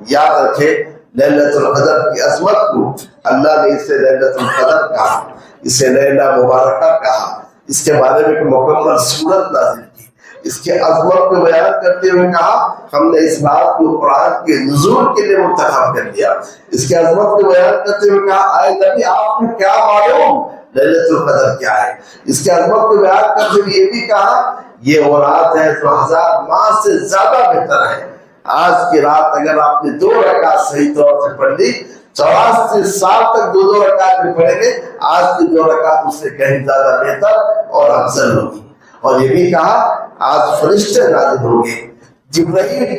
یاد رکھے لیلۃ القدر کی عظمت کو اللہ نے اسے لیلۃ القدر کہا، اسے لیلہ مبارکہ کہا، اس کے بارے میں ایک مکمل سورت نازل کی، اس کے عظمت کو بیان کرتے ہوئے کہا ہم نے اس بات کو قرآن کے نزول کے لیے منتخب کر دیا، اس کے عظمت کو بیان کرتے ہوئے کہا اے نبی آپ کو کیا معلوم لیلۃ القدر کیا ہے، اس کے عظمت کو بیان کرتے ہوئے یہ بھی کہا یہ وہ رات ہے جو 1000 ماہ سے زیادہ بہتر ہے۔ آج کی رات اگر آپ نے 2 رکعت صحیح طور سے پڑھ لی، 84 سال تک 2 رکعت میں پڑھیں گے، آج کی 2 رکعت اس سے کہیں زیادہ بہتر اور افضل ہوگی۔ اور یہ بھی کہا آج فرشتے نازل ہوں گے، جبرائیل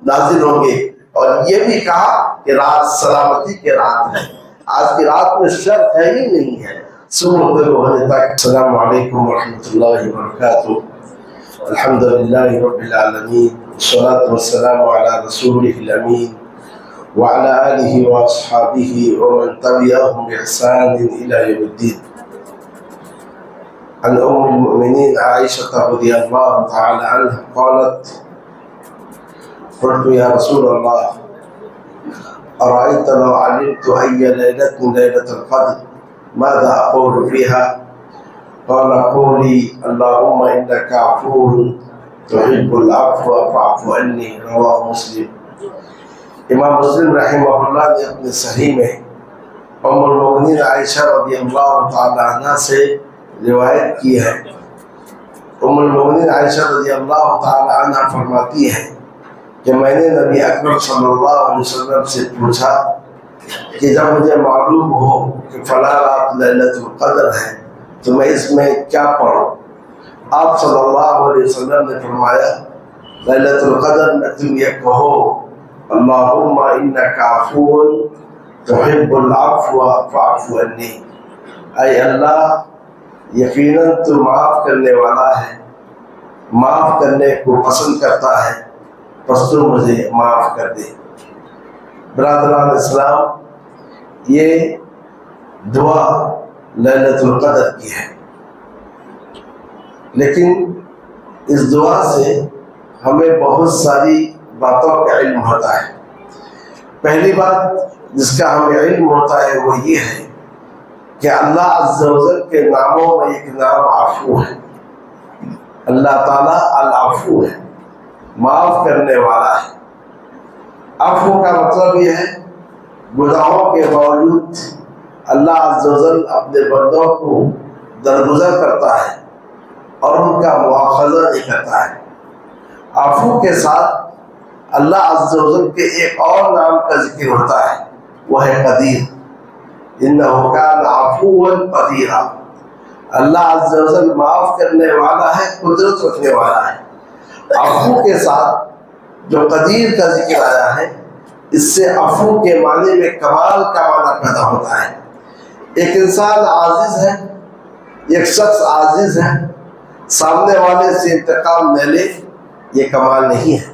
نازل ہوں گے، اور یہ بھی کہا کہ رات سلامتی کی رات ہے، آج کی رات میں شر ہے ہی نہیں ہے۔ صبح ہونے تک السلام علیکم ورحمۃ اللہ وبرکاتہ۔ الحمد للہ رب العالمین، والصلاة والسلام على رسوله الأمين وعلى آله وأصحابه ومن تبعهم بإحسان إلى يوم الدين۔ عن أم المؤمنين عائشة رضي الله تعالى عنها قالت قلت يا رسول الله أرأيت لو علمت أي ليلة ليلة القدر ماذا أقول فيها؟ قال قولي اللهم إنك عفو تحب العفو فاعف عني۔ رواہ مسلم۔ امام مسلم رحمہ اللہ نے اپنے صحیح میں ام المؤمنین عائشہ رضی اللہ تعالی عنہ سے روایت کی ہے۔ ام المؤمنین عائشہ رضی اللہ تعالی عنہ فرماتی ہے کہ میں نے نبی اکرم صلی اللہ علیہ وسلم سے پوچھا کہ جب مجھے معلوم ہو کہ فلاں رات لیلۃ القدر ہے تو میں اس میں کیا پڑھوں؟ آپ صلی اللہ علیہ وسلم نے فرمایا لیلۃ القدر میں تم یہ کہو اللہم انک عفو تحب العفو فاعف عنی، اے اللہ یقیناً تو معاف کرنے والا ہے، معاف کرنے کو پسند کرتا ہے، پس تو مجھے معاف کر دے۔ برادران اسلام، یہ دعا لیلۃ القدر کی ہے، لیکن اس دعا سے ہمیں بہت ساری باتوں کا علم ہوتا ہے۔ پہلی بات جس کا ہمیں علم ہوتا ہے وہ یہ ہے کہ اللہ عز و جل کے ناموں میں ایک نام عفو ہے۔ اللہ تعالیٰ العفو ہے، معاف کرنے والا ہے۔ عفو کا مطلب یہ ہے گناہوں کے باوجود اللہ عز و جل اپنے بندوں کو درگزر کرتا ہے اور ان کا مواخذہ نہیں کرتا ہے۔ عفو کے ساتھ اللہ عز و جل کے ایک اور نام کا ذکر ہوتا ہے، وہ ہے قدیر۔ انہ کان عفوا قدیرا، اللہ عز و جل معاف کرنے والا ہے، قدرت رکھنے والا ہے۔ عفو کے ساتھ جو قدیر کا ذکر آیا ہے، اس سے عفو کے معنی میں کمال کا معنی پیدا ہوتا ہے۔ ایک انسان عاجز ہے، ایک شخص عاجز ہے، سامنے والے سے انتقام لے لے، یہ کمال نہیں ہے۔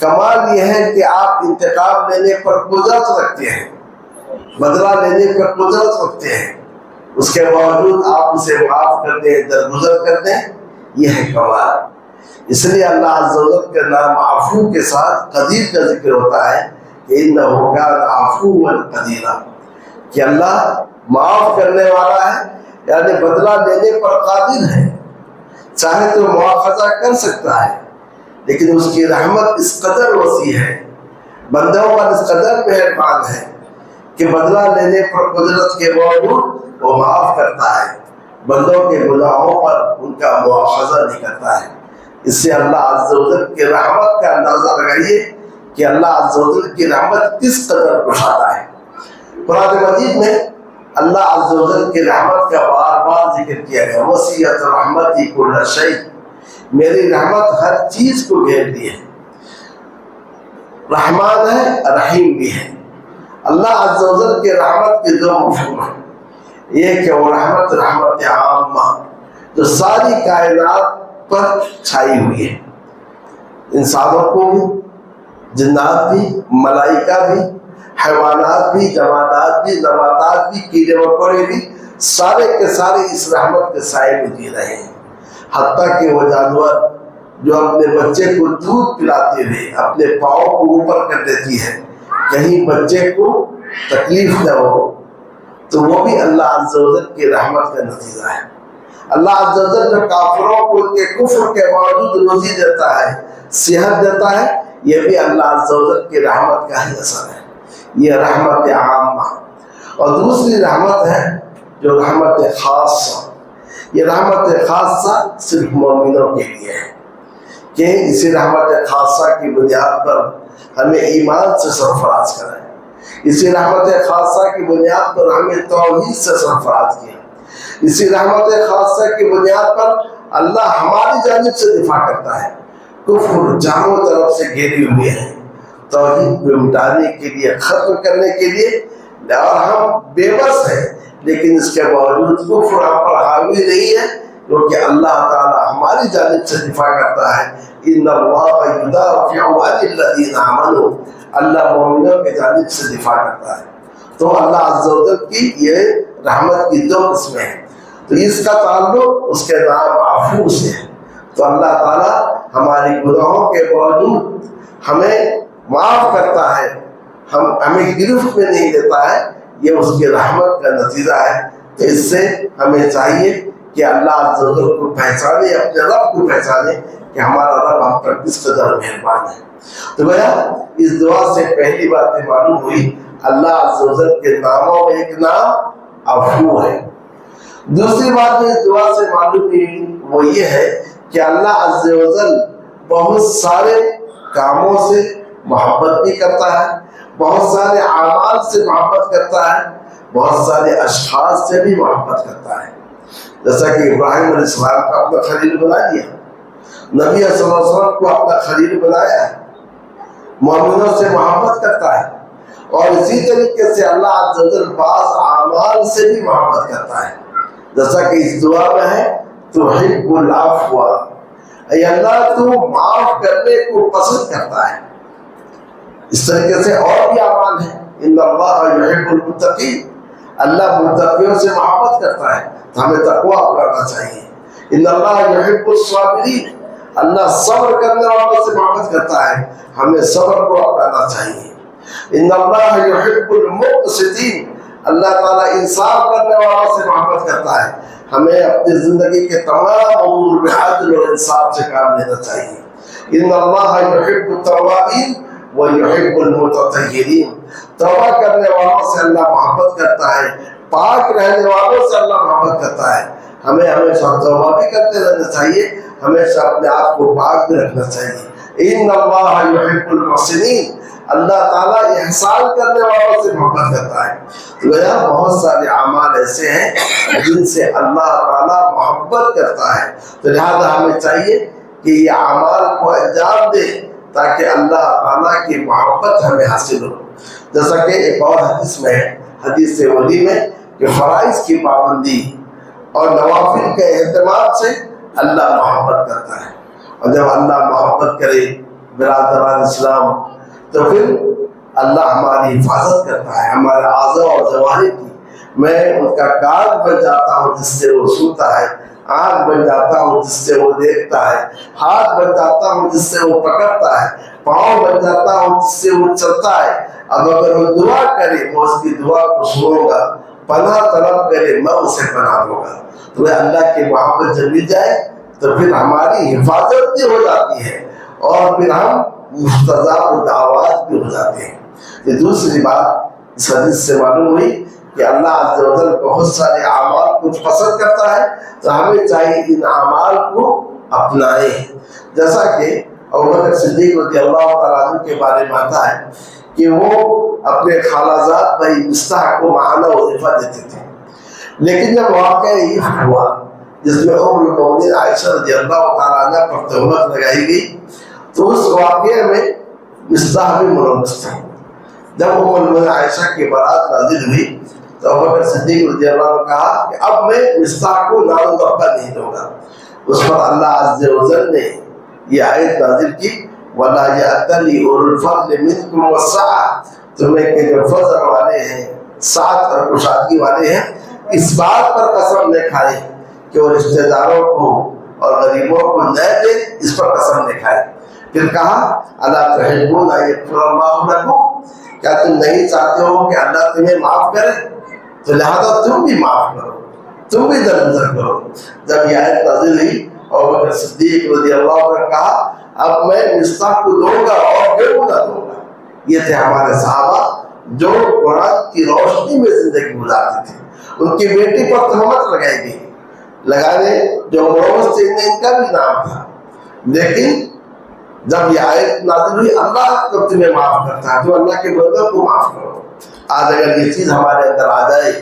کمال یہ ہے کہ آپ انتقام لینے پر قدرت رکھتے ہیں، بدلہ لینے پر قدرت رکھتے ہیں، اس کے باوجود آپ اسے معاف کر دیں، درگزر کر دیں، یہ ہے کمال۔ اس لیے اللہ عز و جل کے نام عفو کے ساتھ قدیر کا ذکر ہوتا ہے کہ انہ کان عفوا قدیرا، کہ اللہ معاف کرنے والا ہے، یعنی بدلہ لینے پر قادر ہے، چاہے تو مواخذہ کر سکتا ہے، لیکن اس کی رحمت اس قدر وسیع ہے، بندوں پر اس قدر مہربان ہے کہ بدلہ لینے پر قدرت کے باوجود وہ معاف کرتا ہے، بندوں کے گناہوں پر ان کا مواخذہ نہیں کرتا ہے۔ اس سے اللہ عز و جل کی رحمت کا اندازہ لگائیے کہ اللہ عز و جل کی رحمت کس قدر گشادہ ہے۔ قرآن مجید میں اللہ عز و جل کی رحمت کا بار بار ذکر کیا گیا، وسعت رحمتی کل شیء، میری رحمت ہر چیز کو گھیر لی ہے۔ رحمان ہے، رحیم بھی ہے۔ اللہ عز و جل کے رحمت کے 2 مفہوم ہیں، ایک ہے وہ رحمت عامہ جو ساری کائنات پر چھائی ہوئی ہے، انسانوں کو بھی، جنات بھی، ملائکہ بھی، حیوانات بھی، جمادات بھی، نباتات بھی، کیڑے مکوڑے بھی، سارے کے سارے اس رحمت کے سائے میں جی رہے ہیں۔ حتیٰ کہ وہ جانور جو اپنے بچے کو دودھ پلاتے ہوئے اپنے پاؤں کو اوپر کر دیتی ہے کہیں بچے کو تکلیف نہ ہو، تو وہ بھی اللہ عز و جل کی رحمت کا نتیجہ ہے۔ اللہ عز و جل جو کافروں کو ان کے کفر کے باوجود روزی دیتا ہے، صحت دیتا ہے، یہ بھی اللہ عز و جل کی رحمت کا ہی اثر ہے، یہ رحمت عامہ۔ اور دوسری رحمت ہے جو رحمت خاصہ، یہ رحمت خاصہ صرف مومنوں کے لیے ہے کہ اسی رحمت خاصہ کی بنیاد پر ہمیں ایمان سے سرفراز کریں، اسی رحمت خاصہ کی بنیاد پر ہمیں توحید سے سرفراز کیا، اسی رحمت خاصہ کی بنیاد پر اللہ ہماری جانب سے دفاع کرتا ہے۔ کفر چاروں طرف سے گھیری ہوئے ہیں توحید کو مٹانے کے لیے، ختم کرنے کے لیے، اور ہم بے بس ہیں، لیکن اس کے باوجود کفر ہم پر حاوی نہیں ہے، کیونکہ اللہ تعالی ہماری جانب سے دفاع کرتا ہے۔ ان اللہ یدافع عن الذین آمنوا، اللہ مومنوں کی جانب سے دفاع کرتا ہے۔ تو اللہ عز و جل کی یہ رحمت کی دو قسمیں ہیں، تو اس کا تعلق اس کے نام عفو سے ہے۔ تو اللہ تعالیٰ ہماری گناہوں کے باوجود ہمیں معاف کرتا ہے، ہمیں گرفت میں نہیں دیتا ہے، یہ اس کی رحمت کا نتیجہ ہے۔ تو اس سے ہمیں چاہیے کہ اللہ عز و جل کو پہچانے، اپنے رب کو پہچانے کہ ہمارا رب ہم پر کس قدر مہربان ہے۔ تو گویا اس دعا سے پہلی بات معلوم ہوئی اللہ عز و جل کے ناموں میں ایک نام عفو ہے۔ دوسری بات جو اس دعا سے معلوم ہوئی وہ یہ ہے کہ اللہ عز و جل بہت سارے کاموں سے محبت بھی کرتا ہے، بہت سارے اعمال سے محبت کرتا ہے، بہت سارے اشخاص سے بھی محبت کرتا ہے۔ جیسا کہ ابراہیم علیہ السلام کو اپنا خلیل بنا دیا، نبی صلی اللہ علیہ وسلم کو اپنا خلیل بنایا ہے، مومنوں سے محبت کرتا ہے، اور اسی طریقے سے اللہ عز و جل بعض اعمال سے بھی محبت کرتا ہے، جیسا کہ اس دعا میں ہے تحب العفو، اے اللہ تو معاف کرنے کو پسند کرتا ہے۔ اس طریقے سے اور بھی اعمال ہیں، ان اللہ یحب المتقین، اللہ متقیوں سے محبت کرتا ہے، تو ہمیں تقوی اپنانا چاہیے۔ ان اللہ یحب الصابرین، اللہ صبر کرنے والوں سے محبت کرتا ہے، ہمیں صبر کو اپنانا چاہیے۔ ان اللہ یحب المقسطین، اللہ تعالیٰ انصاف کرنے والوں سے محبت کرتا ہے، ہمیں اپنی زندگی کے تمام امور میں عدل اور انصاف سے کام لینا چاہیے۔ ان اللہ یحب التوابین ویحب المتطہرین، توبہ کرنے والوں سے اللہ محبت کرتا ہے، پاک رہنے والوں سے اللہ محبت کرتا ہے، ہمیں ہمیشہ توبہ بھی کرتے رہنا چاہیے، ہمیشہ اپنے آپ کو پاک بھی رکھنا چاہیے۔ ان اللہ یحب المحسنین، اللہ تعالیٰ احسان کرنے والوں سے محبت کرتا ہے۔ تو یہاں بہت سارے اعمال ایسے ہیں جن سے اللہ تعالیٰ محبت کرتا ہے، تو لہذا ہمیں چاہیے کہ یہ اعمال کو انجام دے تاکہ اللہ تعالیٰ کی محبت ہمیں حاصل ہو۔ جیسا کہ ایک اور حدیث میں ہے، حدیث ولی میں، کہ فرائض کی پابندی اور نوافل کے اہتمام سے اللہ محبت کرتا ہے، اور جب اللہ محبت کرے برادران اسلام تو پھر اللہ ہماری حفاظت کرتا ہے، ہمارے اعضاء اور جوارح کی۔ میں ان کا کان بن جاتا ہوں جس سے وہ سنتا ہے، آنکھ بن جاتا ہوں جس سے وہ دیکھتا ہے، ہاتھ بن جاتا ہوں جس سے وہ پکڑتا ہے، پاؤں بن جاتا ہوں جس سے وہ چلتا ہے۔ اب اگر وہ دعا کرے میں اس کی دعا کو سنوں گا، پناہ طلب کرے میں اسے پناہ دوں گا۔ تو اللہ کی محبت جب مل جائے تو پھر ہماری حفاظت بھی ہو جاتی ہے، اور پھر ہم مستجاب دعوات بھی ہو جاتے ہیں۔ یہ دوسری بات اس حدیث سے معلوم ہوئی کہ اللہ عز و جل بہت سارے اعمال کو پسند کرتا ہے، تو ہمیں چاہیے ان اعمال کو اپنائیں۔ جیسا کہ ابوبکر صدیق رضی اللہ تعالیٰ عنہ کے بارے میں آتا ہے کہ وہ اپنے خالہ زاد بھائی مصطح کو ماہانہ وظیفہ دیتے تھے، لیکن جب واقعہ یہ ہوا جس میں ام المؤمنین عائشہ رضی اللہ تعالیٰ عنہ پر تہمت لگائی گئی، تو اس واقعے میں مصطح بھی ملوث تھے۔ جب ام المؤمنین عائشہ کی برات نازل ہوئی تو ابوبکر صدیق رضی اللہ عنہ نے کہا کہ اب میں مصطح کو نام دفعہ نہیں دوں گا۔ اس پر اللہ عز و جل نے یہ آیت نازل کی، وَلَا يَأْتَلِ أُولُو الْفَضْلِ مِنْكُمْ وَالسَّعَةِ، تمہیں کہ جو فضل والے ہیں، سعت اور کشادگی والے ہیں، اس بات پر قسم نہ کھائے کہ وہ رشتہ داروں کو اور غریبوں کو نہ دے، اس پر قسم نہ کھائے۔ پھر کہا اَلَا تُحِبُّونَ أَن يَغْفِرَ اللَّهُ لَكُمْ، کیا تم نہیں چاہتے ہو کہ اللہ تمہیں معاف کرے؟ تو لہذا تم بھی معاف کرو، تم بھی درگزر کرو۔ جب یہ آیت نازل ہوئی اور بکر صدیق رضی اللہ عنہ نے کہا اب میں مصطاح کو دوں گا اور بے گناہ دوں گا۔ یہ تھے ہمارے صحابہ جو قرآن کی روشنی میں زندگی گزارتے تھے۔ ان کی بیٹی پر تہمت لگائی گئی، لگانے جو محمد سے ان کا بھی نام تھا، لیکن جب یہ آیت نازل ہوئی اللہ تو تمہیں معاف کرتا ہے، تو اللہ کے بندوں کو معاف کرو۔ آج اگر یہ چیز ہمارے اندر آ جائے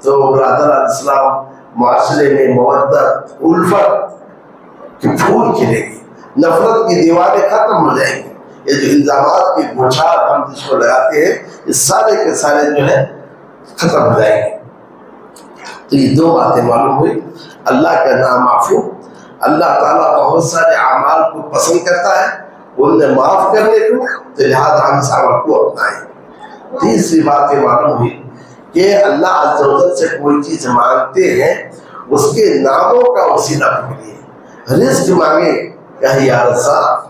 تو برادر اسلام معاشرے میں مودت الفت کے پھول کھلے گی، نفرت کی دیواریں ختم ہو جائیں گی۔ یہ جو الزامات کی بوچھار ہم جس کو لگاتے ہیں یہ سارے کے سارے جو ہے ختم ہو جائیں گے۔ تو یہ دو باتیں معلوم ہوئی، اللہ کا نام عفو، اللہ تعالیٰ بہت سارے اعمال کو پسند کرتا ہے ان نے معاف کرنے کو، تو لہٰذا ہم اس عمل کو اپنائیں۔ تیسری بات یہ معلوم ہوئی کہ اللہ عز و جل سے کوئی چیز مانگتے ہیں اس کے ناموں کا وسیلہ پکڑیے۔ رزق مانگے کہ یا رزاق،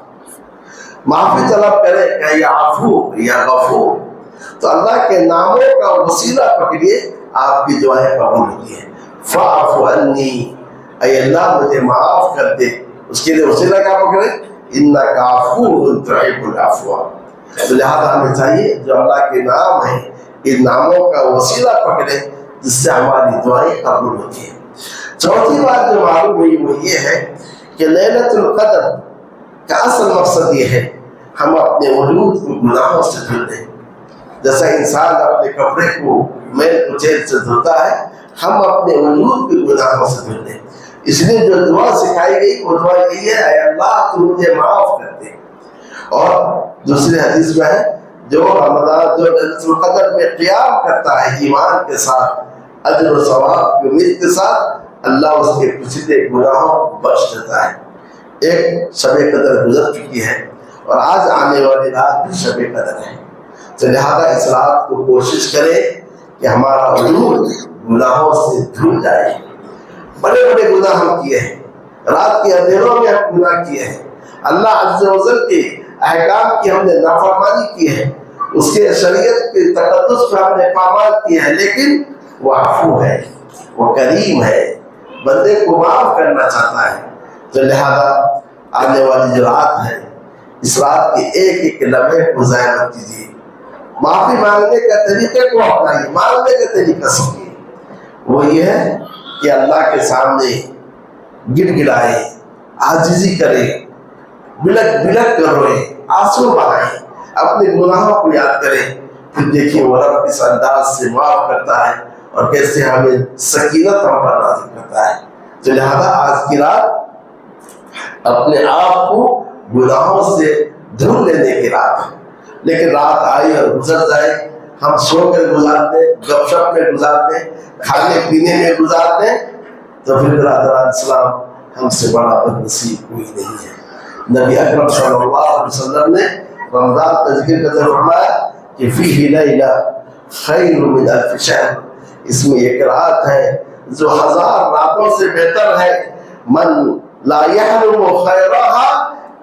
معافی طلب کرے کہ یا عفو یا غفور، تو اللہ کے ناموں کا وسیلہ پکڑیے، آپ کی دعائیں قبول ہوتی ہیں۔ فاعف عنی، اے اللہ مجھے معاف کر دے، اس کے لیے وسیلہ کیا پکڑے؟ انک عفو تحب العفو۔ تو لہٰذا ہمیں چاہیے جو اللہ کے نام ہیں ان ناموں کا وسیلہ پکڑے جس سے ہماری دعائیں قبول ہوتی ہیں۔ چوتھی بات جو معلوم ہوئی وہ یہ ہے کہ لیلۃ القدر کا اصل مقصد یہ ہے ہم اپنے وجود کو گناہوں سے دھل دیں۔ جیسا انسان اپنے کپڑے کو میل کچیل سے دھوتا ہے، ہم اپنے وجود کے گناہوں سے دھل دیں۔ اس لیے جو دعا سکھائی گئی وہ دعا یہی ہے اے اللہ تو مجھے معاف کر دے۔ اور دوسری حدیث میں ہے جو رمضان جو لیلۃ القدر میں قیام کرتا ہے ایمان کے ساتھ، اجر و ثواب کی امید کے ساتھ، اللہ اس کے پچھلے گناہوں کو بخش دیتا ہے۔ ایک شب قدر گزر چکی ہے اور آج آنے والی رات بھی شب قدر ہے، تو لہذا اس رات کو کوشش کریں کہ ہمارا وجود گناہوں سے دھل جائے۔ بڑے بڑے گناہ ہم کیے ہیں، رات کے اندھیروں میں ہم گناہ کیے ہیں، اللہ عز و جل کے احکام کی ہم نے نافرمانی کی ہے، اس کے شریعت کے تقدس پر ہم نے پامال کیا ہے، لیکن وہ عفو ہے، وہ کریم ہے، بندے کو معاف کرنا چاہتا ہے۔ تو لہذا آنے والی جو رات ہے اس رات کے ایک ایک لمحے کو ضائع مت کیجیے۔ معافی مانگنے کا طریقے کو اپنائیے، مانگنے کا طریقہ سیکھیے۔ وہ یہ ہے کہ اللہ کے سامنے گڑ گڑائے، عاجزی کرے، بلک بلک کر روئے، آنسو بہائیں، اپنے گناہوں کو یاد کریں، پھر دیکھیں وہ رب اس انداز سے معاف کرتا ہے اور کیسے ہمیں سکینت ہم پر نازل کرتا ہے۔ تو لہذا آج کی رات اپنے آپ کو گناہوں سے دھل لینے کی رات ہے، لیکن رات آئی اور گزر جائے، ہم سو کر گزار دیں، گپ شپ میں گزار دیں، کھانے پینے میں گزار دیں، تو پھر برادران اسلام ہم سے بڑا بد نصیب کوئی نہیں ہے۔ نبی اکرم صلی اللہ علیہ وسلم نے رمضان کا ذکر کرتے فرمایا کہ فیہ لیلہ خیر من الف شہر، اس میں ایک رات ہے جو 1000 راتوں سے بہتر ہے۔ من لا یحرم خیرہا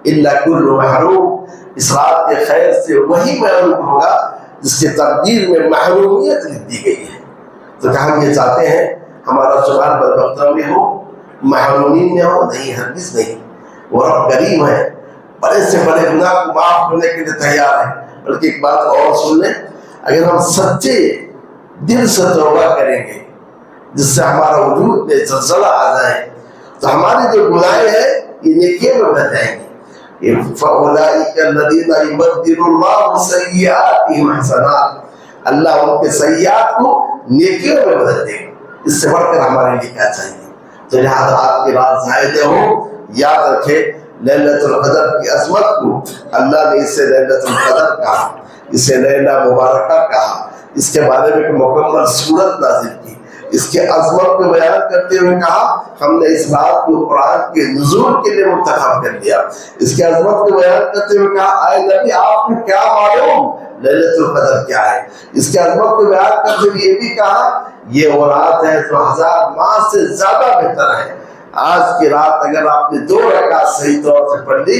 الا کل محروم، اس رات کے خیر سے وہی محروم ہوگا جس کے تقدیر میں محرومیت لکھ دی گئی ہے۔ تو کہ ہم یہ چاہتے ہیں ہمارا شمار بدبختوں میں ہو، محرومین میں ہو؟ نہیں، ہرگز نہیں۔ وہ رب کریم ہے، بڑے سے بڑے گناہ کو معاف کرنے کے لیے تیار ہے۔ بلکہ ایک بات اور سن لیں، اگر ہم سچے دل سے توبہ کریں گے جس سے ہمارا وجود میں زلزلہ آ جائے تو ہماری جو گناہیں ہیں یہ نیکیوں میں بدل جائیں گے۔ فَأُولَٰئِكَ الَّذِينَ يُبَدِّلُ اللَّهُ سَيِّئَاتِهِمْ حَسَنَاتٍ، اللہ ان کے سیئات کو نیکیوں میں بدل دے گا۔ اس سے بڑھ کر ہمارے لیے کیا چاہیے؟ تو لہٰذا آپ کے بعد زائدے ہوں، یاد رکھے لیلۃ القدر کی عظمت کو اللہ نے اسے لیلۃ القدر کہا، اسے لیلہ مبارکہ کہا، اس کے بارے میں مکمل سورت نازل کی، اس کے عظمت کو بیان کرتے ہوئے کہا ہم نے اس رات کو قرآن کے نزول کے لیے منتخب کر لیا، اس کے عظمت کو بیان کرتے ہوئے کہا اے نبی آپ کو کیا معلوم لیلۃ القدر کیا ہے، اس کے عظمت کو بیان کرتے ہوئے یہ بھی کہا یہ وہ رات ہے جو 1000 ماہ سے زیادہ بہتر ہے۔ آج کی رات اگر آپ نے 2 رکعت صحیح طور سے پڑھ لی